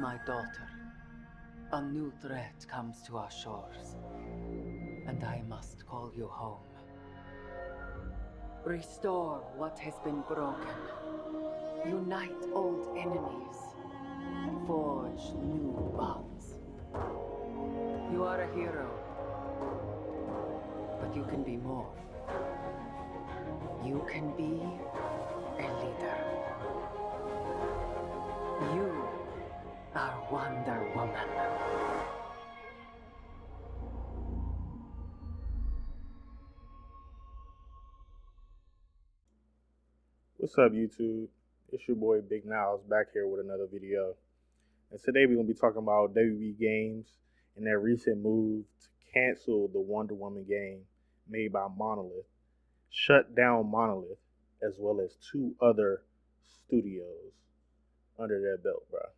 my daughter, a new threat comes to our shores, and I must call you home. Restore what has been broken. Unite old enemies. Forge new bonds. You are a hero, but you can be more. You can be a leader. You are Wonder Woman. What's up, YouTube? It's your boy Big Niles back here with another video. And today we're going to be talking about WB Games and their recent move to cancel the Wonder Woman game made by Monolith, shut down Monolith, as well as two other studios under their belt, bruh.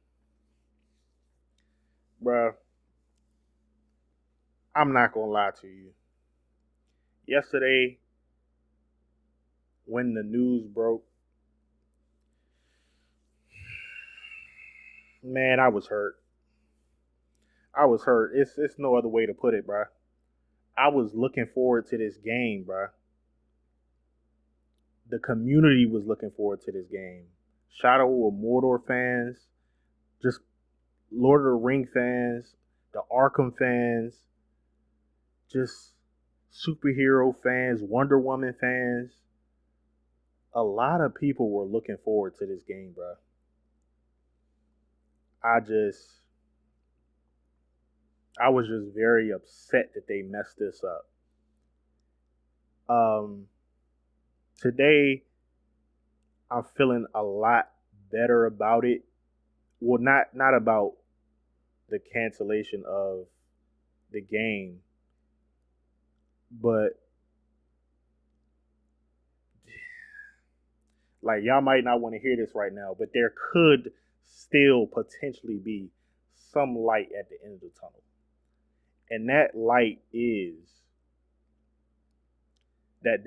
I'm not going to lie to you. Yesterday, when the news broke, man, I was hurt. It's no other way to put it, bruh. I was looking forward to this game, bruh. The community was looking forward to this game. Shadow of Mordor fans, just Lord of the Ring fans, the Arkham fans, just superhero fans, Wonder Woman fans. A lot of people were looking forward to this game, bruh. I was just very upset that they messed this up. Today I'm feeling a lot better about it. Well, not about the cancellation of the game, but like y'all might not want to hear this right now, but there could still potentially be some light at the end of the tunnel. And that light is that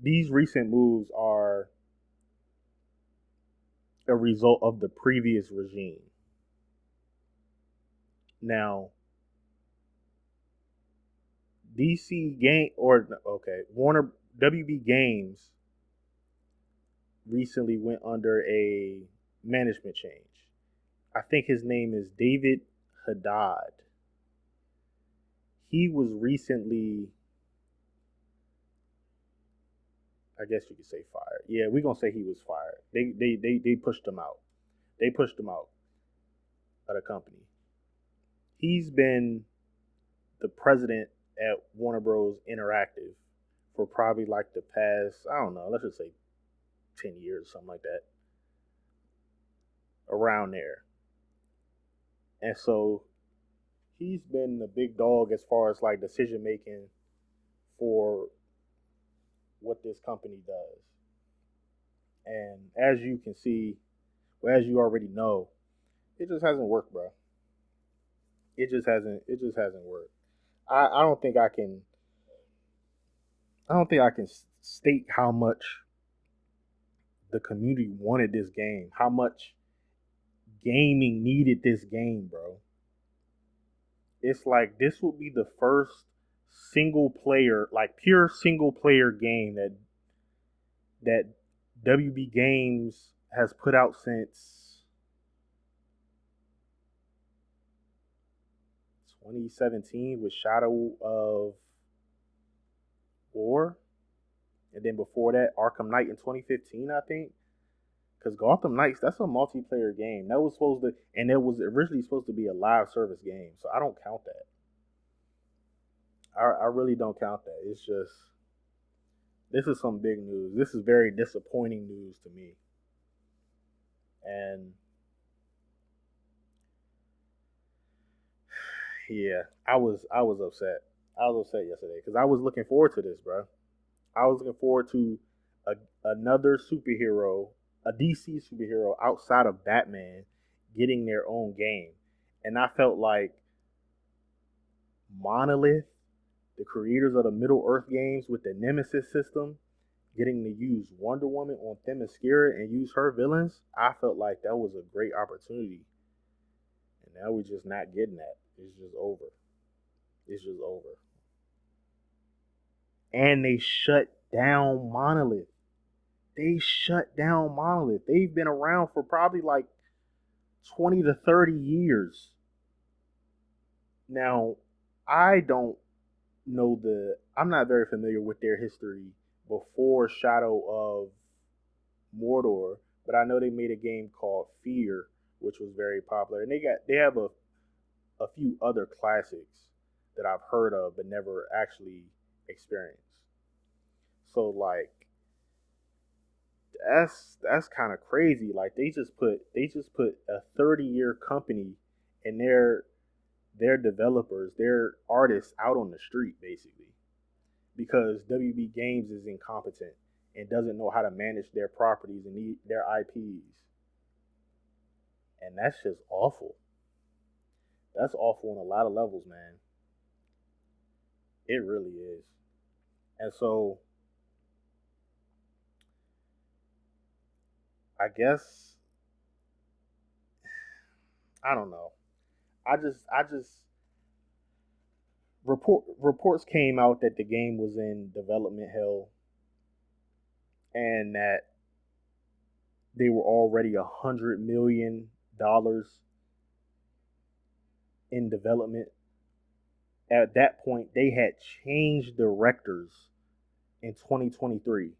these recent moves are a result of the previous regime. Now, Warner WB Games recently went under a management change. I think his name is David Haddad. He was recently, I guess you could say, fired. Yeah, we're gonna say he was fired. They pushed him out. They pushed him out of the company. He's been the president at Warner Bros. Interactive for probably like the past, I don't know, let's just say 10 years, something like that. Around there. And so he's been the big dog as far as like decision making for what this company does. And as you can see, well, as you already know, it just hasn't worked, bro. It just hasn't worked. I don't think I can state how much the community wanted this game, how much gaming needed this game, bro. It's like this will be the first single player, like pure single player game that WB Games has put out since 2017 with Shadow of War, and then before that Arkham Knight in 2015, I think. Because Gotham Knights, that's a multiplayer game. That was supposed to, and it was originally supposed to be a live service game. So I don't count that. I really don't count that. It's just, this is some big news. This is very disappointing news to me. And yeah, I was upset. I was upset yesterday because I was looking forward to this, bro. I was looking forward to another superhero, a DC superhero outside of Batman, getting their own game, and I felt like Monolith, the creators of the Middle Earth games with the Nemesis system, getting to use Wonder Woman on Themyscira and use her villains, I felt like that was a great opportunity. And now we're just not getting that. It's just over. It's just over. And they shut down Monolith. They shut down Monolith. They've been around for probably like 20 to 30 years. Now, I don't I'm not very familiar with their history before Shadow of Mordor, but I know they made a game called Fear, which was very popular. And they have a few other classics that I've heard of but never actually experienced. So like that's kind of crazy. Like they just put a 30-year company and their developers, their artists out on the street basically because WB Games is incompetent and doesn't know how to manage their properties and their IPs. And that's just awful. That's awful on a lot of levels, man. It really is. And so I guess I don't know. I just reports came out that the game was in development hell and that they were already $100 million in development. At that point, they had changed directors in 2023.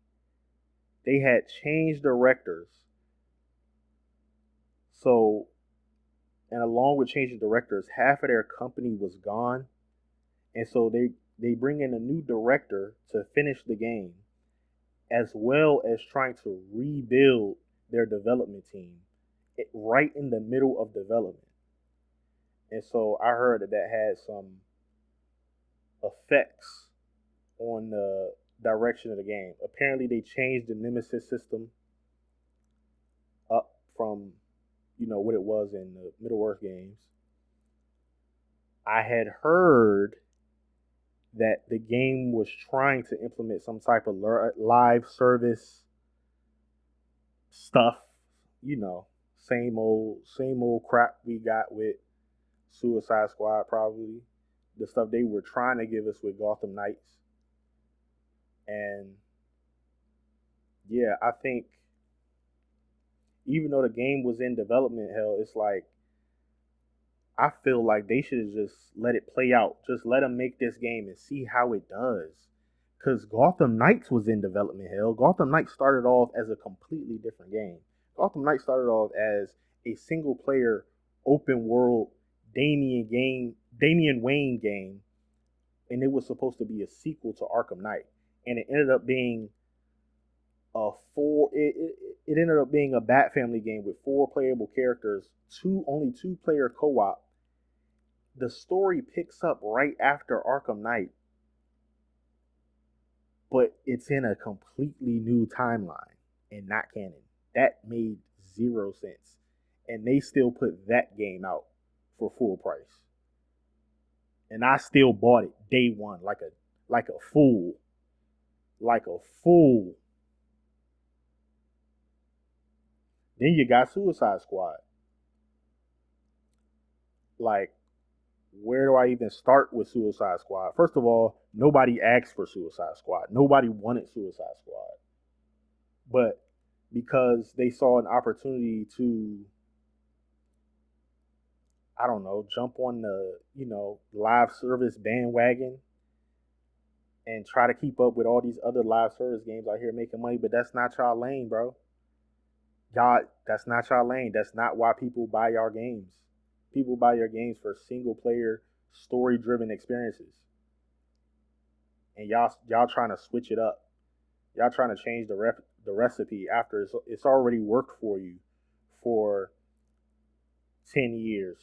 They had changed directors. So, and along with changing directors, half of their company was gone. And so they bring in a new director to finish the game, as well as trying to rebuild their development team right in the middle of development. And so I heard that had some effects on the direction of the game. Apparently, they changed the Nemesis system up from what it was in the Middle Earth games. I had heard that the game was trying to implement some type of live service stuff, same old crap we got with Suicide Squad, probably the stuff they were trying to give us with Gotham Knights. And yeah, I think even though the game was in development hell, it's like I feel like they should have just let it play out. Just let them make this game and see how it does. Because Gotham Knights was in development hell. Gotham Knights started off as a completely different game. Gotham Knights started off as a single player open world Damian Wayne game, and it was supposed to be a sequel to Arkham Knight, and it ended up being it ended up being a Bat Family game with 4 playable characters, only 2-player co-op. The story picks up right after Arkham Knight, but it's in a completely new timeline and not canon. That made 0 sense, and they still put that game out for full price, and I still bought it day one like a fool, like a fool. Then you got Suicide Squad. Like, where do I even start with Suicide Squad? First of all, nobody asked for Suicide Squad. Nobody wanted Suicide Squad. But because they saw an opportunity to, I don't know, jump on the, live service bandwagon and try to keep up with all these other live service games out here making money, but that's not y'all lane, bro. Y'all, that's not y'all lane. That's not why people buy your games. People buy your games for single player, story driven experiences. And y'all trying to switch it up. Y'all trying to change the recipe after it's already worked for you for 10 years.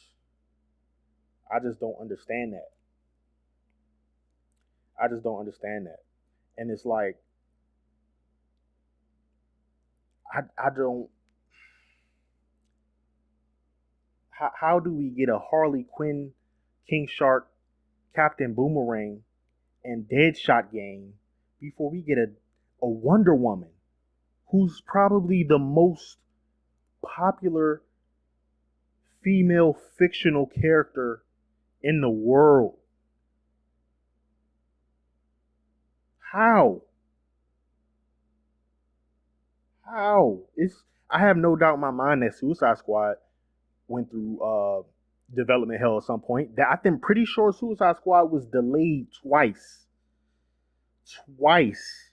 I just don't understand that. I just don't understand that. And it's like I don't how do we get a Harley Quinn, King Shark, Captain Boomerang, and Deadshot game before we get a a Wonder Woman, who's probably the most popular female fictional character in the world. How? How? It's I have no doubt in my mind that Suicide Squad went through development hell at some point. That I'm pretty sure Suicide Squad was delayed twice. Twice.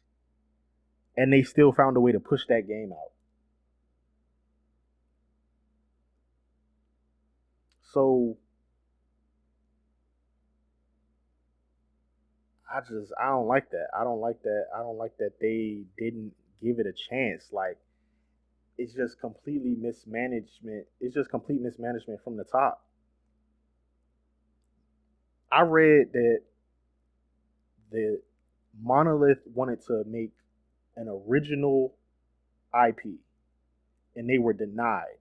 And they still found a way to push that game out. So I don't like that. I don't like that. I don't like that they didn't give it a chance. Like it's just completely mismanagement. It's just complete mismanagement from the top. I read that the Monolith wanted to make an original IP and they were denied.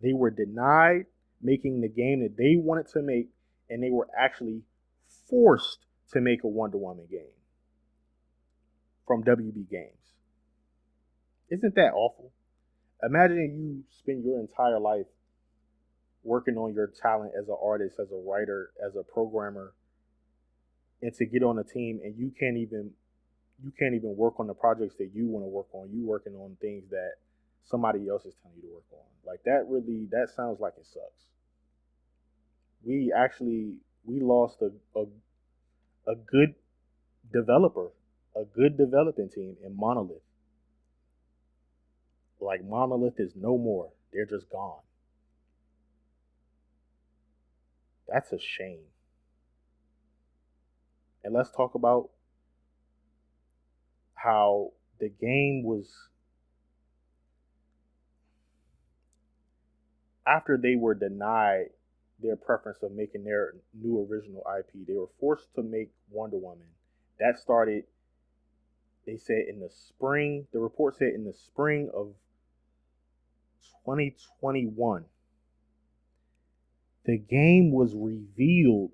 They were denied making the game that they wanted to make, and they were actually forced to make a Wonder Woman game from WB Games. Isn't that awful? Imagine you spend your entire life working on your talent as an artist, as a writer, as a programmer, and to get on a team and you can't even work on the projects that you want to work on. You working on things that somebody else is telling you to work on. Like that sounds like it sucks. We lost a good developer, a good developing team in Monolith. Like Monolith is no more. They're just gone. That's a shame. And let's talk about how the game was after they were denied their preference of making their new original IP. They were forced to make Wonder Woman. That started, they said in the spring, the report said in the spring of 2021. The game was revealed.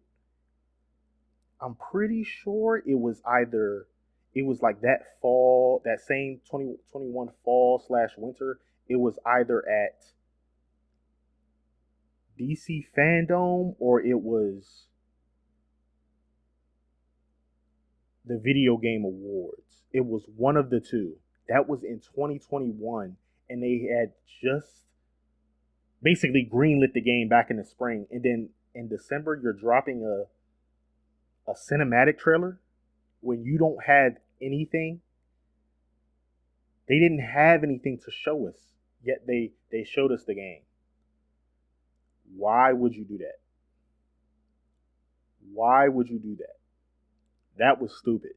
I'm pretty sure it was like that fall, that same 2021 fall slash winter. It was either at DC Fandom or it was the Video Game Awards. It was one of the two. That was in 2021, and they had just basically greenlit the game back in the spring. And then in December, you're dropping a cinematic trailer when you don't have anything. They didn't have anything to show us, yet they showed us the game. Why would you do that? Why would you do that? That was stupid.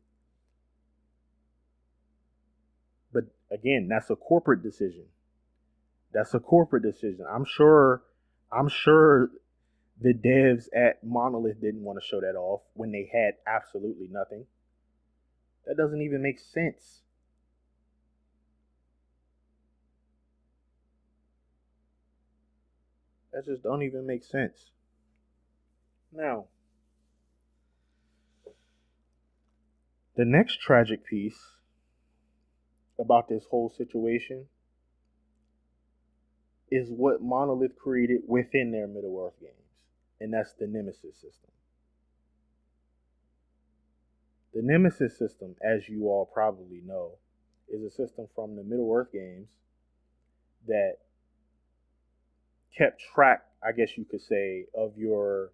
But again, that's a corporate decision. That's a corporate decision. I'm sure the devs at Monolith didn't want to show that off when they had absolutely nothing. That doesn't even make sense. That just don't even make sense. Now, the next tragic piece about this whole situation is what Monolith created within their Middle Earth games, and that's the Nemesis system. The Nemesis system, as you all probably know, is a system from the Middle Earth games that kept track, I guess you could say, of your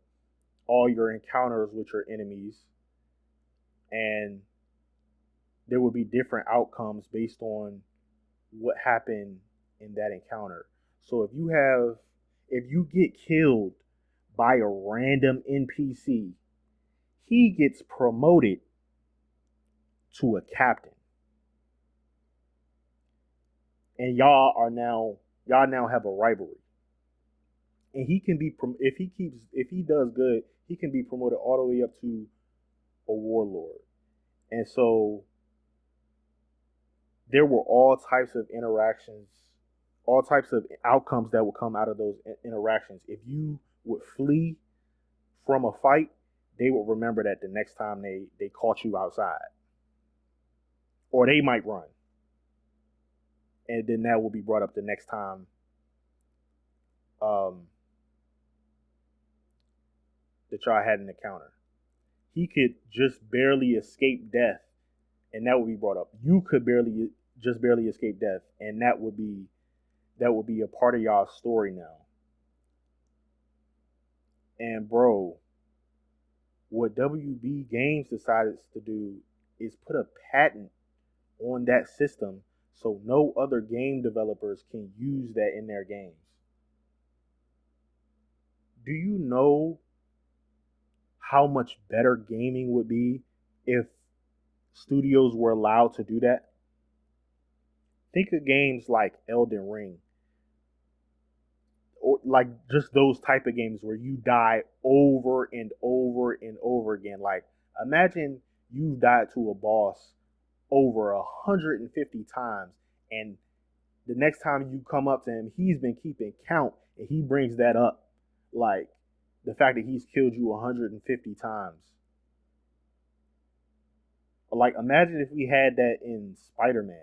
all your encounters with your enemies, and there would be different outcomes based on what happened in that encounter. So if you get killed by a random NPC, he gets promoted to a captain. And y'all now have a rivalry. And he can be if he does good, he can be promoted all the way up to a warlord. And so there were all types of interactions, all types of outcomes that would come out of those interactions. If you would flee from a fight, they would remember that the next time they caught you outside. or they might run, and then that will be brought up the next time um, that y'all had an encounter. He could just barely escape death, and that would be brought up. You could barely escape death, and that would be a part of y'all's story now. And bro, what WB Games decided to do is put a patent on that system so no other game developers can use that in their games. Do you know how much better gaming would be if studios were allowed to do that? Think of games like Elden Ring, or like just those type of games where you die over and over and over again. Like, imagine you've died to a boss over 150 times, and the next time you come up to him, he's been keeping count, and he brings that up, like the fact that he's killed you 150 times. Like, imagine if we had that in Spider-Man,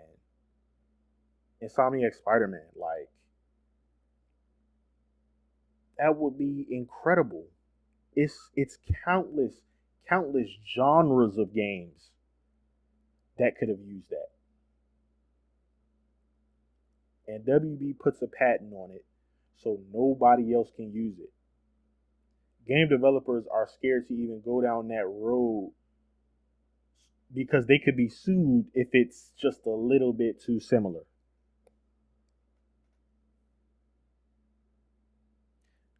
Insomniac Spider-Man. Like, that would be incredible. It's countless genres of games that could have used that. And WB puts a patent on it so nobody else can use it. Game developers are scared to even go down that road because they could be sued if it's just a little bit too similar.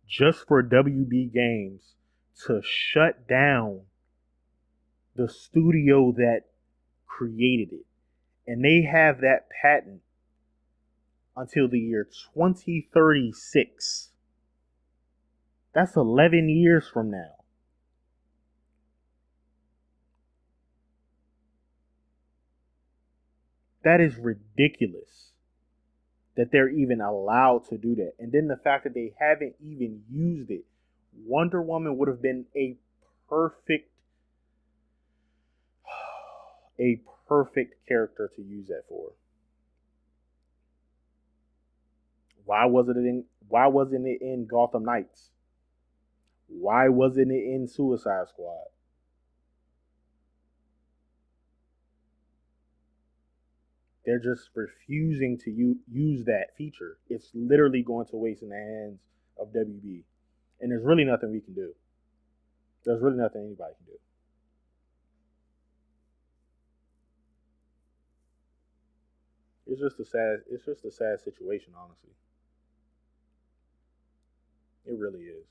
Just for WB Games to shut down the studio that created it. And they have that patent until the year 2036. That's 11 years from now. That is ridiculous that they're even allowed to do that. And then the fact that they haven't even used it. Wonder Woman would have been perfect a perfect character to use that for. Why wasn't it in Gotham Knights? Why wasn't it in Suicide Squad? They're just refusing to use that feature. It's literally going to waste in the hands of WB. And there's really nothing we can do. There's really nothing anybody can do. It's just a sad situation, honestly. It really is.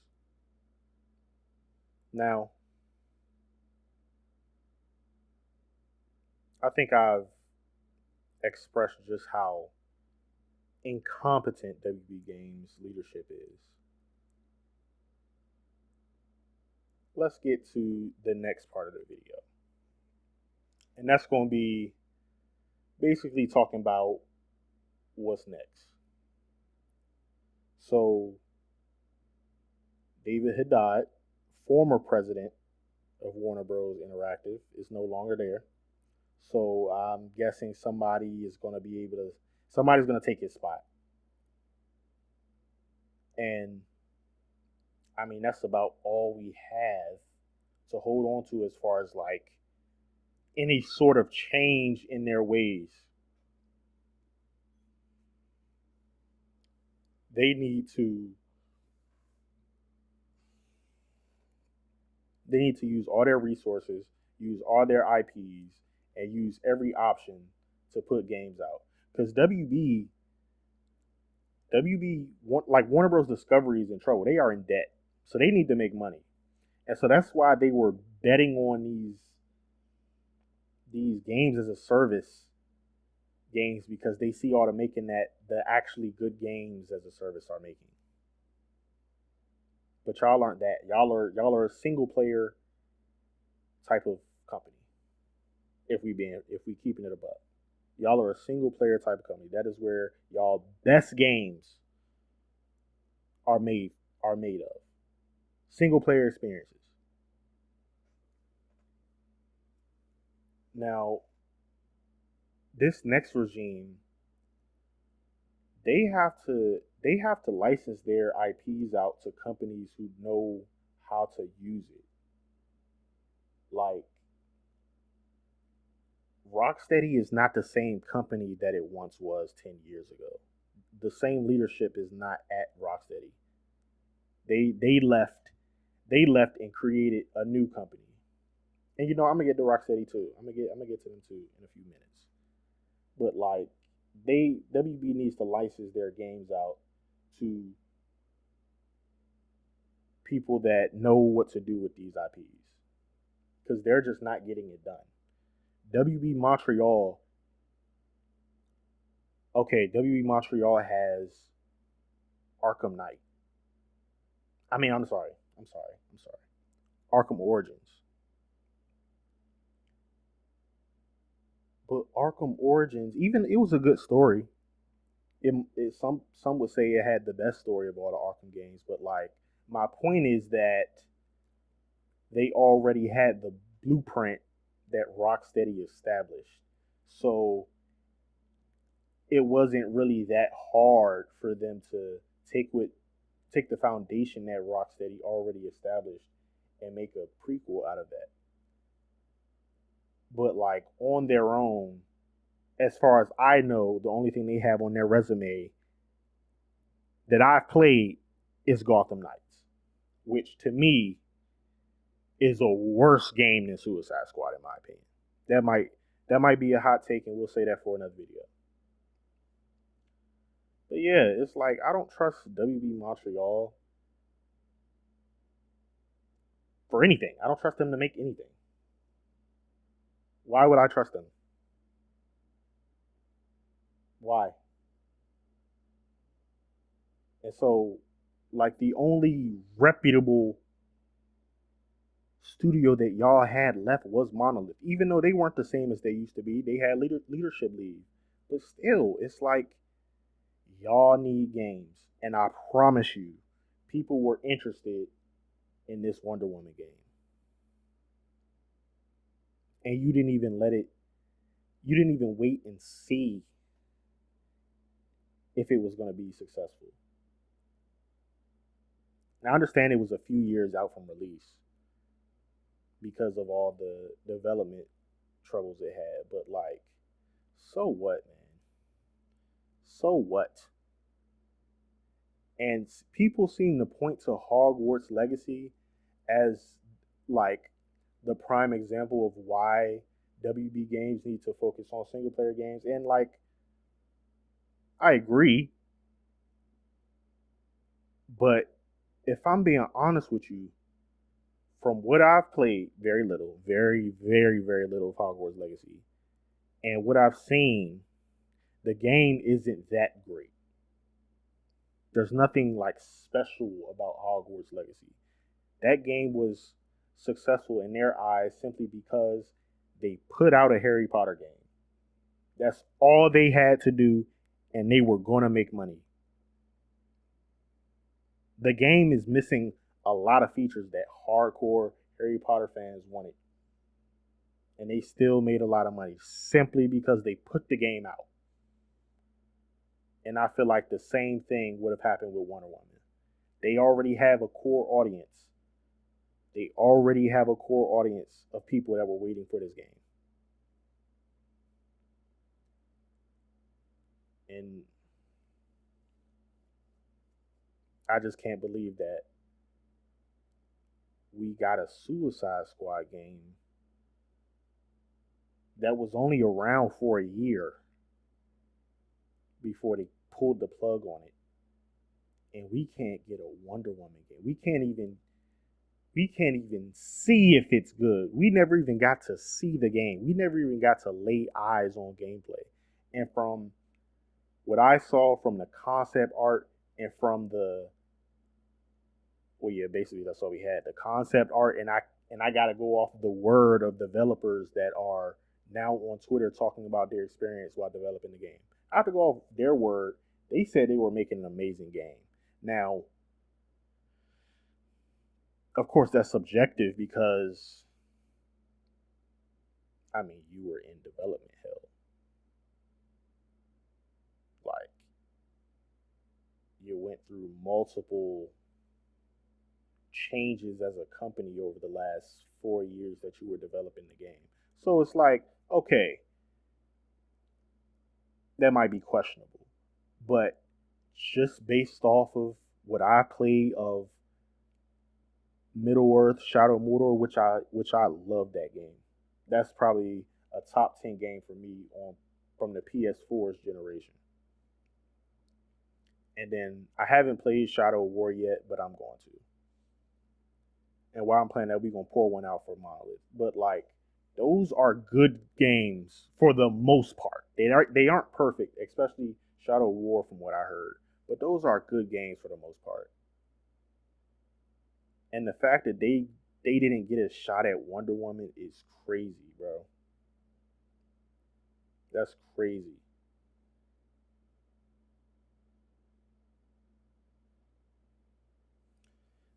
Now, I think I've expressed just how incompetent WB Games leadership is. Let's get to the next part of the video. And that's going to be basically talking about what's next. So, David Haddad, former president of Warner Bros. Interactive, is no longer there. So I'm guessing somebody's going to take his spot. And I mean, that's about all we have to hold on to as far as like any sort of change in their ways. They need to use all their resources, use all their IPs, and use every option to put games out. Because like Warner Bros. Discovery is in trouble. They are in debt, so they need to make money, and so that's why they were betting on these games as a service games, because they see all the making that the actually good games as a service are making. But y'all aren't that. Y'all are a single player type of company. If we keeping it above, y'all are a single player type of company. That is where y'all best games are made of. Single player experiences. Now, this next regime, they have to license their IPs out to companies who know how to use it. Like Rocksteady is not the same company that it once was 10 years ago. The same leadership is not at Rocksteady. They left and created a new company. And I'm gonna get to Rocksteady too. I'm gonna get to them too in a few minutes. But like WB needs to license their games out to people that know what to do with these IPs because they're just not getting it done. WB Montreal, okay, WB Montreal has Arkham Knight. I'm sorry. Arkham Origins. But Arkham Origins, even it was a good story. Some would say it had the best story of all the Arkham games, but like my point is that they already had the blueprint that Rocksteady established. So it wasn't really that hard for them to take the foundation that Rocksteady already established and make a prequel out of that. But like on their own, as far as I know, the only thing they have on their resume that I've played is Gotham Knights, which to me is a worse game than Suicide Squad in my opinion. That might be a hot take, and we'll say that for another video. But yeah, it's like I don't trust WB Montreal for anything. I don't trust them to make anything. Why would I trust them? Why? And so, like the only reputable studio that y'all had left was Monolith. Even though they weren't the same as they used to be, they had leadership lead. But still, it's like y'all need games, and I promise you, people were interested in this Wonder Woman game, and you didn't even let it. You didn't even wait and see if it was going to be successful. Now, I understand it was a few years out from release because of all the development troubles it had, but like, so what, man? So what? And people seem to point to Hogwarts Legacy as like the prime example of why WB games need to focus on single player games. And like, I agree. But if I'm being honest with you, from what I've played, very little, very, very, very little of Hogwarts Legacy, and what I've seen, the game isn't that great. There's nothing like special about Hogwarts Legacy. That game was successful in their eyes simply because they put out a Harry Potter game. That's all they had to do, and they were going to make money. The game is missing a lot of features that hardcore Harry Potter fans wanted. And they still made a lot of money simply because they put the game out. And I feel like the same thing would have happened with Wonder Woman. They already have a core audience. They already have a core audience of people that were waiting for this game. And I just can't believe that we got a Suicide Squad game that was only around for a year before they pulled the plug on it. And we can't get a Wonder Woman game. We can't even see if it's good. We never even got to see the game. We never even got to lay eyes on gameplay. And from what I saw from the concept art and from basically that's all we had. The concept art, and I gotta go off the word of developers that are now on Twitter talking about their experience while developing the game. I have to go off their word. They said they were making an amazing game. Now, of course, that's subjective because, I mean, you were in development hell. you went through multiple changes as a company over the last 4 years that you were developing the game. So it's like, okay, that might be questionable. But just based off of what I played of Middle Earth, Shadow of Mordor, which I love that game. That's probably a top 10 game for me on from the PS4's generation. And then I haven't played Shadow of War yet, but I'm going to. And while I'm playing that, we're gonna pour one out for Monolith. But like, those are good games for the most part. They aren't perfect, especially Shadow of War from what I heard. But those are good games for the most part. And the fact that they didn't get a shot at Wonder Woman is crazy, bro. That's crazy.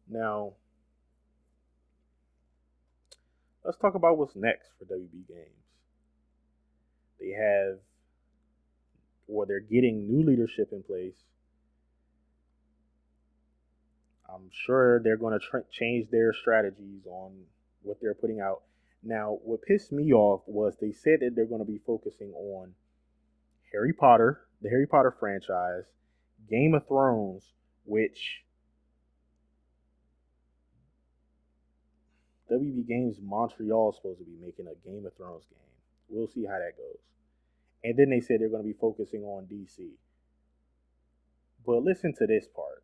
Now, let's talk about what's next for WB Games. They have, or they're getting new leadership in place. I'm sure they're going to change their strategies on what they're putting out. Now, what pissed me off was they said that they're going to be focusing on Harry Potter, the Harry Potter franchise, Game of Thrones, which WB Games Montreal is supposed to be making a Game of Thrones game. We'll see how that goes. And then they said they're going to be focusing on DC. But listen to this part.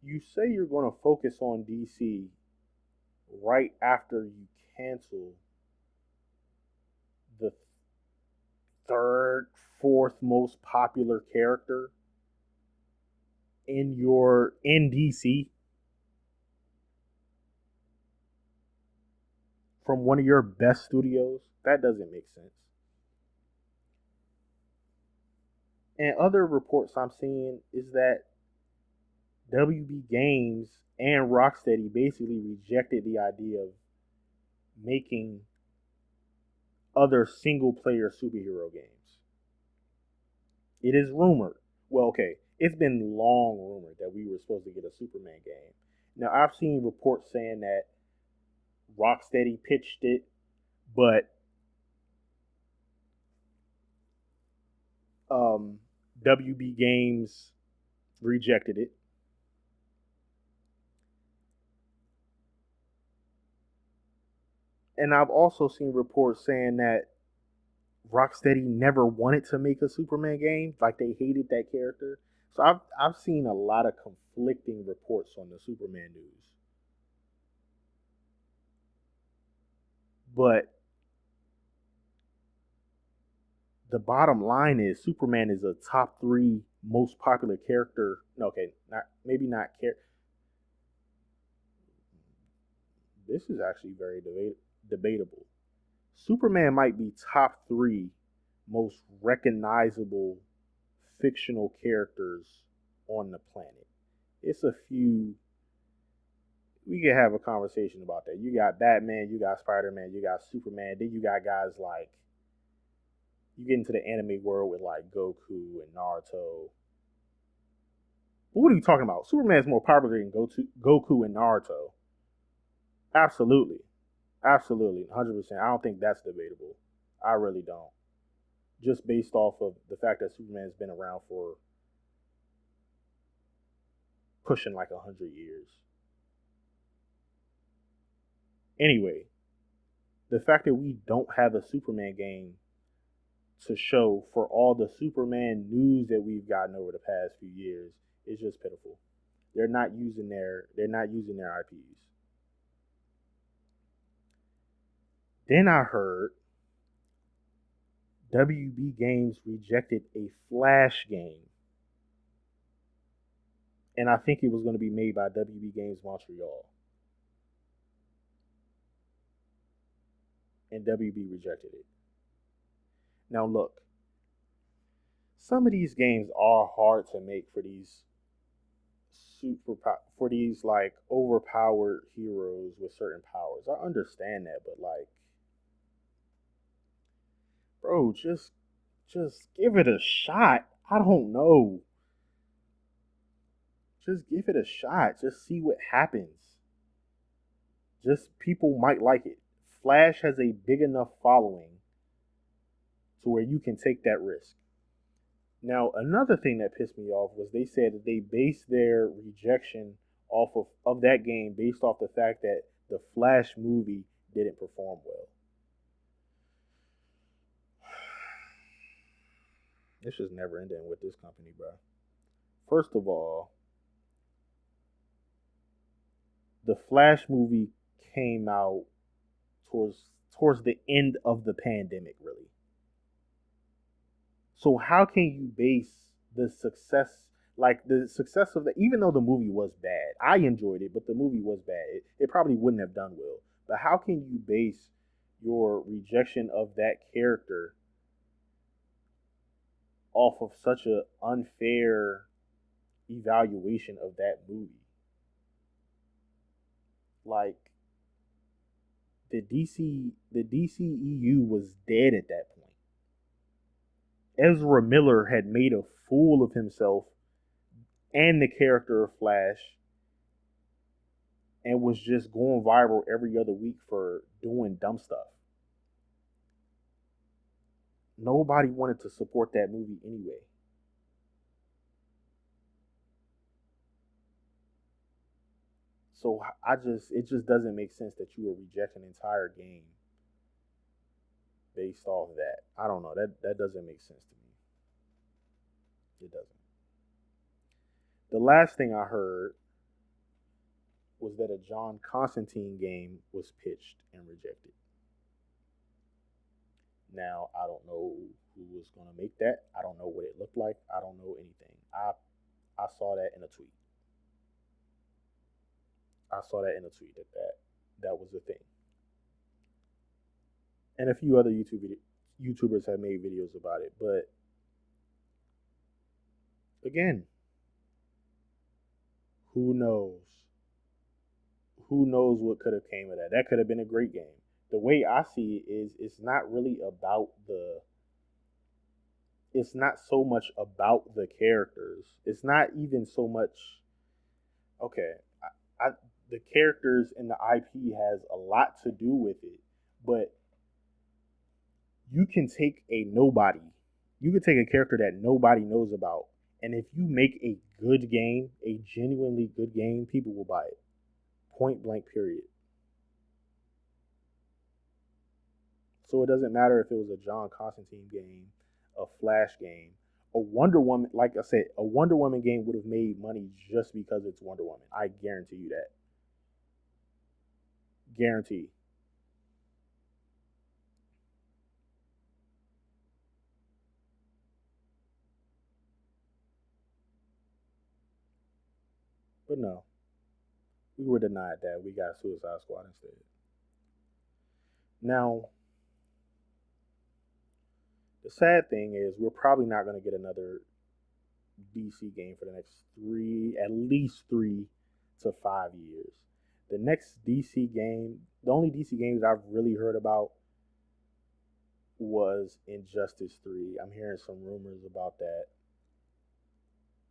You say you're going to focus on DC right after you cancel the third, fourth most popular character in DC from one of your best studios. That doesn't make sense. And other reports I'm seeing is that WB Games and Rocksteady basically rejected the idea of making other single player superhero games. It is rumored. Well, okay, it's been long rumored that we were supposed to get a Superman game. Now, I've seen reports saying that Rocksteady pitched it, but WB Games rejected it. And I've also seen reports saying that Rocksteady never wanted to make a Superman game, like they hated that character. So I've seen a lot of conflicting reports on the Superman news. But the bottom line is Superman is a top 3 most popular character. No, okay, not maybe not care. This is actually very debatable. Superman might be top 3 most recognizable fictional characters on the planet. It's a few. We can have a conversation about that. You got Batman, you got Spider Man, you got Superman. Then you got guys like, you get into the anime world with like Goku and Naruto. But what are you talking about? Superman is more popular than Goku and Naruto. Absolutely. Absolutely. 100%. I don't think that's debatable. I really don't. Just based off of the fact that Superman's been around for pushing like 100 years. Anyway, the fact that we don't have a Superman game to show for all the Superman news that we've gotten over the past few years is just pitiful. They're not using their IPs. Then I heard WB Games rejected a Flash game. And I think it was going to be made by WB Games Montreal. And WB rejected it. Now look, some of these games are hard to make for these for these like overpowered heroes with certain powers. I understand that, but like, bro, just give it a shot. I don't know. Just give it a shot. Just see what happens. Just people might like it. Flash has a big enough following to where you can take that risk. Now, another thing that pissed me off was they said that they based their rejection off of that game based off the fact that the Flash movie didn't perform well. It's just never ending with this company, bro. First of all, the Flash movie came out towards the end of the pandemic, really. So how can you base the success of the, even though the movie was bad, I enjoyed it, but the movie was bad. It probably wouldn't have done well. But how can you base your rejection of that character off of such an unfair evaluation of that movie? Like the DCEU was dead at that point. Ezra Miller had made a fool of himself and the character of Flash and was just going viral every other week for doing dumb stuff. Nobody wanted to support that movie anyway. So it just doesn't make sense that you would reject an entire game based off of that. I don't know. That doesn't make sense to me. It doesn't. The last thing I heard was that a John Constantine game was pitched and rejected. Now, I don't know who was going to make that. I don't know what it looked like. I don't know anything. I saw that in a tweet. I saw that in a tweet that was the thing. And a few other YouTubers have made videos about it. But again, who knows? Who knows what could have came of that? That could have been a great game. The way I see it is it's not really about it's not so much about the characters. It's not even so much okay. The characters and the IP has a lot to do with it, but you can take a nobody, you can take a character that nobody knows about, and if you make a good game, a genuinely good game, people will buy it. Point blank, period. So it doesn't matter if it was a John Constantine game, a Flash game, a Wonder Woman. Like I said, a Wonder Woman game would have made money just because it's Wonder Woman. I guarantee you that. Guarantee. But no, we were denied that. We got Suicide Squad instead. Now, the sad thing is we're probably not going to get another DC game for the next at least 3 to 5 years. The next DC game, the only DC games I've really heard about was Injustice 3. I'm hearing some rumors about that.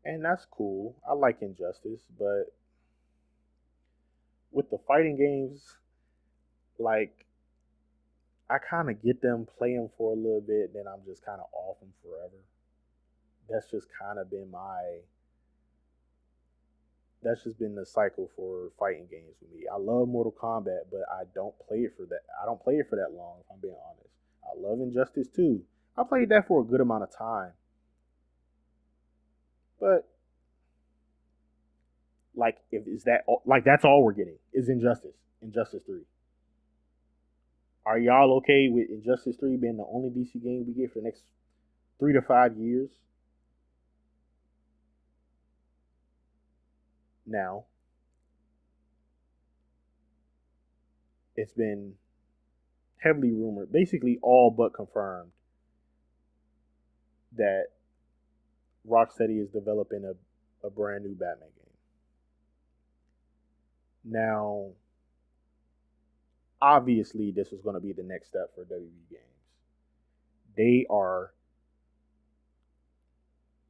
And that's cool. I like Injustice, but with the fighting games, like I kind of get them, play them for a little bit, then I'm just kind of off them forever. That's just kind of been that's just been the cycle for fighting games with me. I love Mortal Kombat, but I don't play it for that. I don't play it for that long, if I'm being honest. I love Injustice 2. I played that for a good amount of time. But like if is that like that's all we're getting is Injustice 3. Are y'all okay with Injustice 3 being the only DC game we get for the next 3 to 5 years? Now, it's been heavily rumored, basically all but confirmed, that Rocksteady is developing a brand new Batman game. Now, obviously, this was going to be the next step for WB Games. They are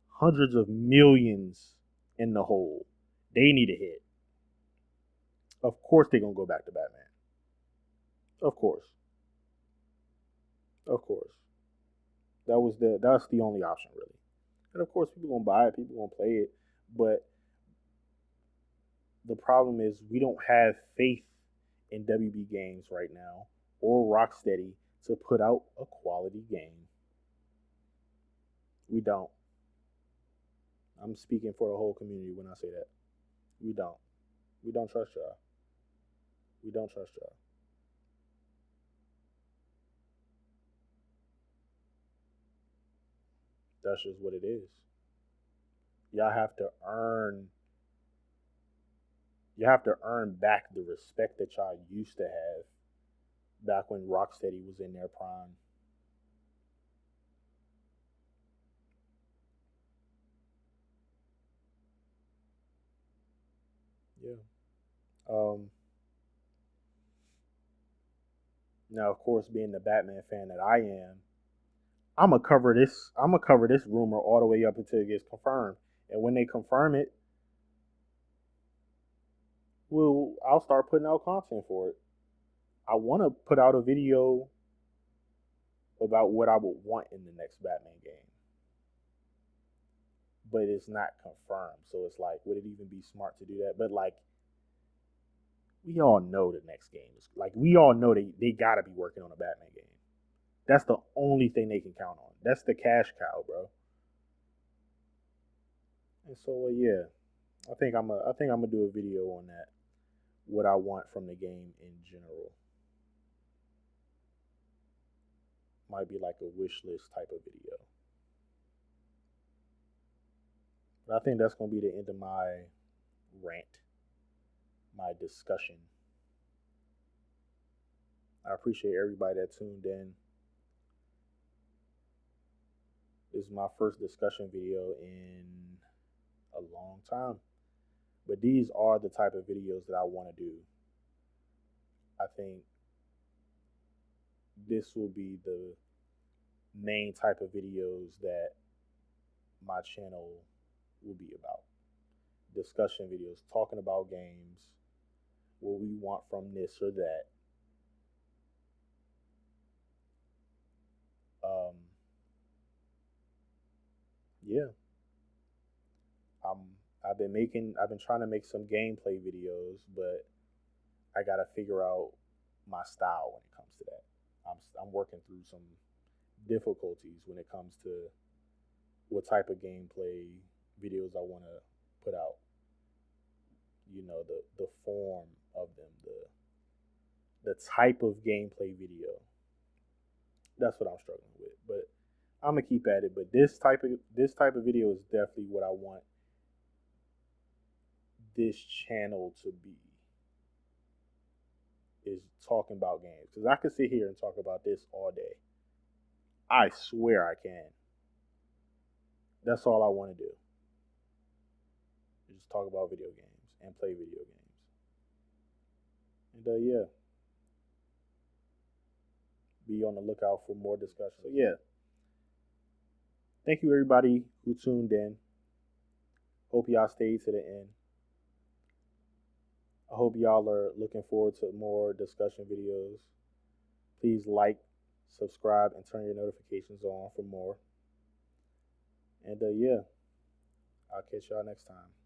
hundreds of millions in the hole. They need a hit. Of course they're gonna go back to Batman. Of course. Of course. That's the only option really. And of course people gonna buy it, people gonna play it. But the problem is we don't have faith in WB Games right now or Rocksteady to put out a quality game. We don't. I'm speaking for the whole community when I say that. We don't. We don't trust y'all. We don't trust y'all. That's just what it is. Y'all have to earn you have to earn back the respect that y'all used to have back when Rocksteady was in their prime. Yeah. Um Now of course being the Batman fan that I am, I'm gonna cover this rumor all the way up until it gets confirmed. And when they confirm it, I'll start putting out content for it. I want to put out a video about what I would want in the next Batman game, but it's not confirmed. So it's like, would it even be smart to do that? But like, we all know the next game is like, we all know they gotta be working on a Batman game. That's the only thing they can count on. That's the cash cow, bro. And so yeah, I think I'm gonna do a video on that. What I want from the game in general. Might be like a wish list type of video. But I think that's gonna be the end of my rant, my discussion. I appreciate everybody that tuned in. This is my first discussion video in a long time. But these are the type of videos that I want to do. I think this will be the main type of videos that my channel will be about. Discussion videos, talking about games, what we want from this or that. Um, yeah, I'm. I've been trying to make some gameplay videos, but I gotta figure out my style when it comes to that. I'm working through some difficulties when it comes to what type of gameplay videos I want to put out. You know, the form of them, the type of gameplay video. That's what I'm struggling with. But I'm gonna keep at it. But this type of video is definitely what I want this channel to be. Is talking about games, because I could sit here and talk about this all day. I swear I can. That's all I want to do. Is just talk about video games and play video games. And yeah, be on the lookout for more discussion. So yeah, thank you everybody who tuned in. Hope y'all stayed to the end. I hope y'all are looking forward to more discussion videos. Please like, subscribe, and turn your notifications on for more. And yeah, I'll catch y'all next time.